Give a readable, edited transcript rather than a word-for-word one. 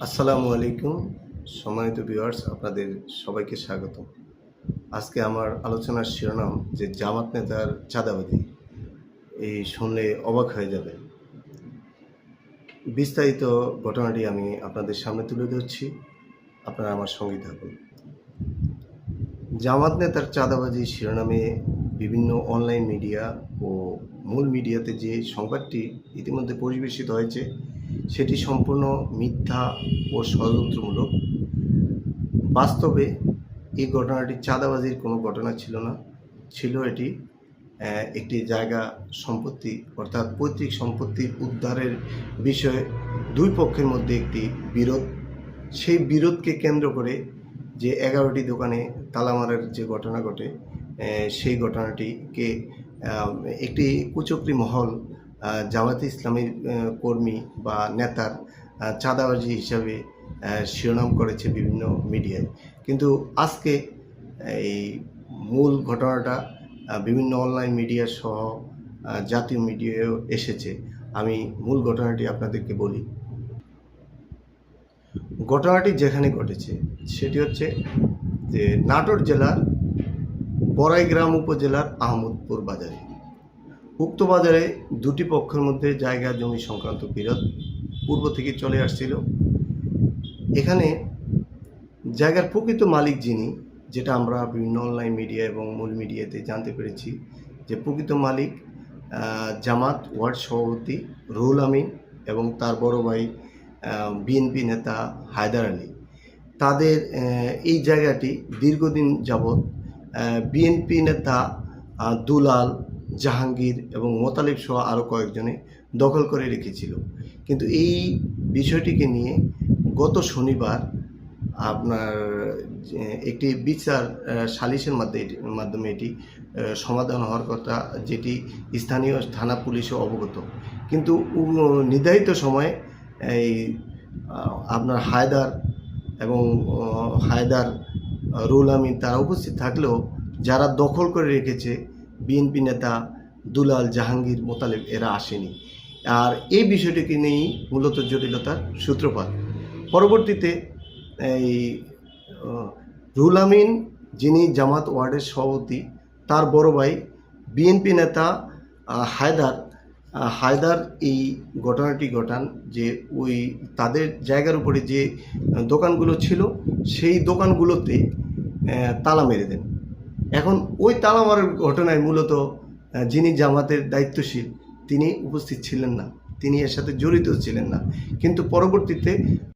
আসসালামু আলাইকুম সম্মানিত ভিউয়ার্স, আপনাদের সবাইকে স্বাগতম। আজকে আমার আলোচনার শিরোনাম যে জামাত নেতার চাঁদাবাজি। এই শুনলে অবাক হয়ে যাবেন। বিস্তারিত ঘটনাটি আমি আপনাদের সামনে তুলে ধরছি, আপনারা আমার সঙ্গেই থাকুন। জামাত নেতার চাঁদাবাজি শিরোনামে বিভিন্ন অনলাইন মিডিয়া ও মূল মিডিয়াতে যে সংবাদটি ইতিমধ্যে পরিবেশিত হয়েছে সেটি সম্পূর্ণ মিথ্যা ও ষড়যন্ত্রমূলক। বাস্তবে এই ঘটনাটি চাঁদাবাজির কোনো ঘটনা ছিল না। ছিল এটি একটি জায়গা সম্পত্তি অর্থাৎ পৈতৃক সম্পত্তির উদ্ধারের বিষয়ে দুই পক্ষের মধ্যে একটি বিরোধ। সেই বিরোধকে কেন্দ্র করে যে 11টি দোকানে তালা মারার যে ঘটনা ঘটে, সেই ঘটনাটিকে একটি কুচক্রী মহল জামায়াতে ইসলামীর কর্মী বা নেতার চাঁদাবাজি হিসাবে শিরোনাম করেছে বিভিন্ন মিডিয়ায়। কিন্তু আজকে এই মূল ঘটনাটা বিভিন্ন অনলাইন মিডিয়া সহ জাতীয় মিডিয়ায়ও এসেছে। আমি মূল ঘটনাটি আপনাদেরকে বলি। ঘটনাটি যেখানে ঘটেছে সেটি হচ্ছে যে নাটোর জেলার বড়াইগ্রাম উপজেলার আহমদপুর বাজারে। উক্ত বাজারে দুটি পক্ষের মধ্যে জায়গা জমি সংক্রান্ত বিরোধ পূর্ব থেকে চলে আসছিল। এখানে জায়গার প্রকৃত মালিক যিনি, যেটা আমরা বিভিন্ন অনলাইন মিডিয়া এবং মূল মিডিয়াতে জানতে পেরেছি যে প্রকৃত মালিক জামাত ওয়ার্ড সভাপতি রুহুল আমিন এবং তার বড় ভাই বিএনপি নেতা হায়দার আলী। তাদের এই জায়গাটি দীর্ঘদিন যাবৎ বিএনপি নেতা দুলাল, জাহাঙ্গীর এবং মোতালেব সহ আরও কয়েকজনে দখল করে রেখেছিল। কিন্তু এই বিষয়টিকে নিয়ে গত শনিবার আপনার একটি বিচার সালিসের মাধ্যমে এটি সমাধান হওয়ার কথা, যেটি স্থানীয় থানা পুলিশও অবগত। কিন্তু নির্ধারিত সময়ে এই আপনার হায়দার রুহুল আমিন তারা উপস্থিত থাকলেও যারা দখল করে রেখেছে বিএনপি নেতা দুলাল, জাহাঙ্গীর, মোতালেব এরা আসেনি। আর এই বিষয়টিকে নিয়েই মূলত জটিলতার সূত্রপাত। পরবর্তীতে এই রুহুল আমিন, যিনি জামাত ওয়ার্ডের সভাপতি, তার বড় ভাই বিএনপি নেতা হায়দার এই ঘটনাটি ঘটান যে ওই তাদের জায়গার উপরে যে দোকানগুলো ছিল সেই দোকানগুলোতে তালা মেরে দেন। এখন ওই তালা মারার ঘটনায় মূলত যিনি জামাতের দায়িত্বশীল তিনি উপস্থিত ছিলেন না, তিনি এর সাথে জড়িত ছিলেন না। কিন্তু পরবর্তীতে